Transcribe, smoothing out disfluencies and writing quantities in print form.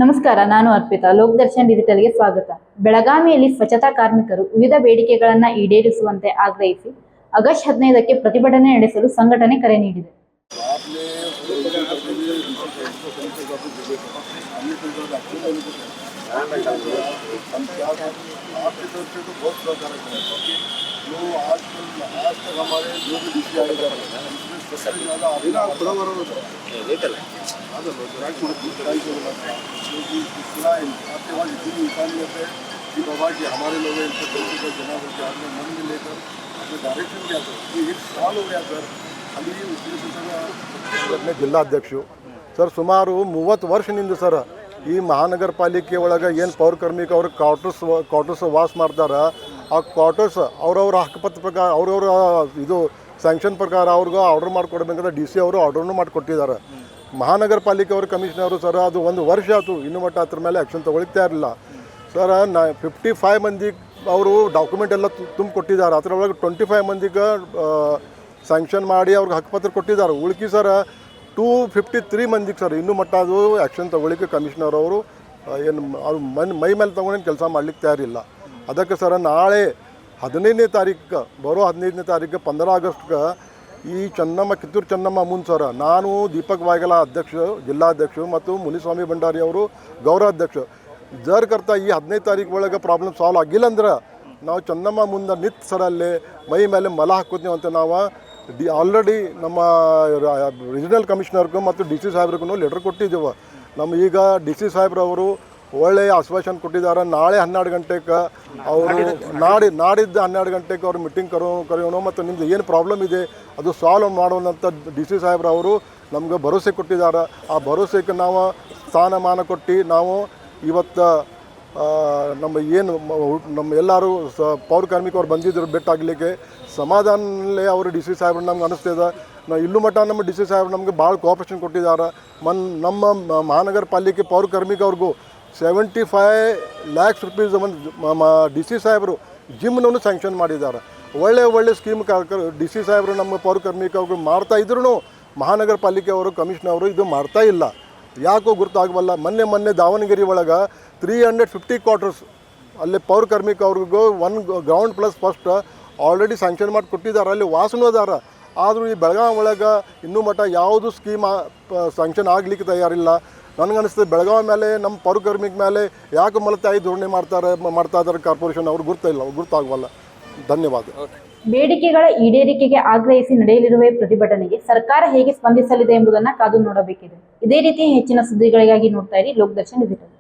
ನಮಸ್ಕಾರ, ನಾನು ಅರ್ಪಿತಾ. ಲೋಕದರ್ಶನ್ ಡಿಜಿಟಲ್ಗೆ ಸ್ವಾಗತ. ಬೆಳಗಾವಿಯಲ್ಲಿ ಸ್ವಚ್ಛತಾ ಕಾರ್ಮಿಕರು ವಿವಿಧ ಬೇಡಿಕೆಗಳನ್ನು ಈಡೇರಿಸುವಂತೆ ಆಗ್ರಹಿಸಿ ಆಗಸ್ಟ್ 15ಕ್ಕೆ ಪ್ರತಿಭಟನೆ ನಡೆಸಲು ಸಂಘಟನೆ ಕರೆ ನೀಡಿದೆ. हमारे लोग मन में लेकर डायरेक्शन क्या सर एक साल हो गया सर ಅಲ್ಲಿ ಜಿಲ್ಲಾಧ್ಯಕ್ಷರು ಸರ್ ಸುಮಾರು 30 ವರ್ಷದಿಂದ ಸರ್ ಈ ಮಹಾನಗರ ಪಾಲಿಕೆ ಒಳಗೆ ಏನು ಪೌರಕರ್ಮಿಕ ಅವ್ರ ಕ್ವಾರ್ಟರ್ಸ್ ವಾಸ ಮಾಡ್ತಾರೆ. ಆ ಕ್ವಾರ್ಟರ್ಸ್ ಅವ್ರವ್ರ ಹಕ್ಕುಪತ್ರ ಪ್ರಕಾರ ಅವ್ರವ್ರ ಇದು ಸ್ಯಾಂಕ್ಷನ್ ಪ್ರಕಾರ ಅವ್ರಿಗೆ ಆರ್ಡರ್ ಮಾಡಿಕೊಡ್ಬೇಕಂದ್ರೆ DC ಅವರು ಆರ್ಡರ್ನು ಮಾಡಿಕೊಟ್ಟಿದ್ದಾರೆ. ಮಹಾನಗರ ಪಾಲಿಕೆ ಅವ್ರ ಕಮಿಷನರು ಸರ್ ಅದು 1 ವರ್ಷ ಆಯಿತು, ಇನ್ನೂ ಮಟ್ಟ ಅದ್ರ ಮೇಲೆ ಆ್ಯಕ್ಷನ್ ತೊಗೊಳ್ತಾ ಇರಲಿಲ್ಲ ಸರ್. 55 ಮಂದಿ ಅವರು ಡಾಕ್ಯುಮೆಂಟ್ ಎಲ್ಲ ತುಂಬಿಕೊಟ್ಟಿದ್ದಾರೆ. ಅದರೊಳಗೆ 25 ಮಂದಿಗೆ ಸ್ಯಾಂಕ್ಷನ್ ಮಾಡಿ ಅವ್ರಿಗೆ ಹಕ್ಕುಪತ್ರ ಕೊಟ್ಟಿದ್ದಾರೆ. ಉಳ್ಕಿ ಸರ್ 253 ಮಂದಿಗೆ ಸರ್ ಇನ್ನೂ ಮಟ್ಟ ಅದು ಆ್ಯಕ್ಷನ್ ತೊಗೊಳಿಕ್ಕೆ ಕಮಿಷನರ್ ಅವರು ಏನು ಅವ್ರು ಮೈ ಮೇಲೆ ತೊಗೊಂಡೇನು ಕೆಲಸ ಮಾಡ್ಲಿಕ್ಕೆ ತಯಾರಿಲ್ಲ. ಅದಕ್ಕೆ ಸರ್ ನಾಳೆ 15ನೇ ತಾರೀಕು ಬರೋ 15ನೇ ತಾರೀಕು 15 ಆಗಸ್ಟ್ಗೆ ಈ ಕಿತ್ತೂರು ಚೆನ್ನಮ್ಮ ಮುಂದೆ ಸರ್ ನಾನು ದೀಪಕ್ ವಾಯ್ಗಲ ಜಿಲ್ಲಾಧ್ಯಕ್ಷರು ಮತ್ತು ಮುನಿಸ್ವಾಮಿ ಭಂಡಾರಿ ಅವರು ಗೌರವಾಧ್ಯಕ್ಷರು ಜರ್ ಕರ್ತಾ ಈ 15ನೇ ತಾರೀಕು ಒಳಗೆ ಪ್ರಾಬ್ಲಮ್ ಸಾಲ್ವ್ ಆಗಿಲ್ಲ ಅಂದ್ರೆ ನಾವು ಚೆನ್ನಮ್ಮ ಮುಂದೆ ನಿಂತು ಸರ್ ಅಲ್ಲಿ ಮೈ ಮೇಲೆ ಮಲ ಹಾಕೋತೀವಿ ಅಂತ ನಾವು ಆಲ್ರೆಡಿ ನಮ್ಮ ರೀಜನಲ್ ಕಮಿಷನರ್ಗೂ ಮತ್ತು DC ಸಾಹೇಬ್ರಿಗೂ ಲೆಟ್ರ್ ಕೊಟ್ಟಿದ್ದೇವೆ. ನಮ್ಮ ಈಗ DC ಸಾಹೇಬ್ರವರು ಒಳ್ಳೆಯ ಆಶ್ವಾಸನೆ ಕೊಟ್ಟಿದ್ದಾರೆ. ನಾಳೆ 12 ಗಂಟೆಗೆ ಅವರು ನಾಡಿದ್ದು 12 ಗಂಟೆಗೆ ಅವ್ರು ಮೀಟಿಂಗ್ ಕರೆಯೋಣ ಮತ್ತು ನಿಮ್ದು ಏನು ಪ್ರಾಬ್ಲಮ್ ಇದೆ ಅದು ಸಾಲ್ವ್ ಮಾಡೋಣ ಅಂತ DC ಸಾಹೇಬ್ರವರು ನಮ್ಗೆ ಭರವಸೆ ಕೊಟ್ಟಿದ್ದಾರೆ. ಆ ಭರವಸೆಗೆ ನಾವು ಸ್ಥಾನಮಾನ ಕೊಟ್ಟು ನಾವು ಇವತ್ತು ನಮ್ಮ ಎಲ್ಲರೂ ಪೌರ ಕಾರ್ಮಿಕರು ಬಂದಿದ್ದರು ಭೇಟಾಗಲಿಕ್ಕೆ ಸಮಾಧಾನಲೇ ಅವರು DC ಸಾಹೇಬ್ರು ನಮ್ಗೆ ಅನ್ನಿಸ್ತಿದೆ. ನಾವು ಇಲ್ಲೂ ಮಟ್ಟ ನಮ್ಮ DC ಸಾಹೇಬ್ರು ನಮಗೆ ಭಾಳ ಕೋಆಪ್ರೇಷನ್ ಕೊಟ್ಟಿದ್ದಾರೆ. ನಮ್ಮ ಮಹಾನಗರ ಪಾಲಿಕೆ ಪೌರ ಕಾರ್ಮಿಕವ್ರಿಗೂ 75 lakhs rupees ಒಂದು DC ಸಾಹೇಬರು ಜಿಮ್ನೂ ಸ್ಯಾಂಕ್ಷನ್ ಮಾಡಿದ್ದಾರೆ. ಒಳ್ಳೆ ಸ್ಕೀಮ್ DC ಸಾಹೇಬರು ನಮ್ಮ ಪೌರ ಕಾರ್ಮಿಕವ್ರಿಗೂ ಮಾಡ್ತಾ ಇದ್ರೂ ಮಹಾನಗರ ಪಾಲಿಕೆ ಅವರು ಕಮಿಷನರು ಇದು ಮಾಡ್ತಾ ಇಲ್ಲ. ಯಾಕೋ ಗೊತ್ತಾಗಬಲ್ಲ. ಮೊನ್ನೆ ದಾವಣಗೆರೆ ಒಳಗೆ 350 ಕ್ವಾರ್ಟರ್ಸ್ ಅಲ್ಲಿ ಪೌರ ಕಾರ್ಮಿಕ ಅವ್ರಿಗೂ 1 ground plus first already sanction ಮಾಡಿ ಕೊಟ್ಟಿದ್ದಾರೆ. ಅಲ್ಲಿ ವಾಸನೂ ಅದಾರ. ಆದರೂ ಈ ಬೆಳಗಾವಿ ಒಳಗೆ ಇನ್ನೂ ಮಟ್ಟ ಯಾವುದು ಸ್ಕೀಮ್ ಸ್ಯಾಂಕ್ಷನ್ ಆಗಲಿಕ್ಕೆ ತಯಾರಿಲ್ಲ. ನನಗನ್ನಿಸ್ತದೆ ಬೆಳಗಾವಿ ಮೇಲೆ ನಮ್ಮ ಪೌರ ಕಾರ್ಮಿಕ ಮೇಲೆ ಯಾಕೆ ಮಲತಾಯಿ ಧೋರಣೆ ಮಾಡ್ತಾ ಇದ್ದಾರೆ ಕಾರ್ಪೊರೇಷನ್ ಅವ್ರು ಗೊತ್ತಾಗವಲ್ಲ. ಧನ್ಯವಾದ. ಬೇಡಿಕೆಗಳ ಈಡೇರಿಕೆಗೆ ಆಗ್ರಹಿಸಿ ನಡೆಯಲಿರುವ ಪ್ರತಿಭಟನೆಗೆ ಸರ್ಕಾರ ಹೇಗೆ ಸ್ಪಂದಿಸಲಿದೆ ಎಂಬುದನ್ನು ಕಾದು ನೋಡಬೇಕಿದೆ. ಇದೇ ರೀತಿ ಹೆಚ್ಚಿನ ಸುದ್ದಿಗಳಿಗಾಗಿ ನೋಡ್ತಾ ಇರಿ ಲೋಕದರ್ಶನ್ ಡಿಜಿಟಲ್.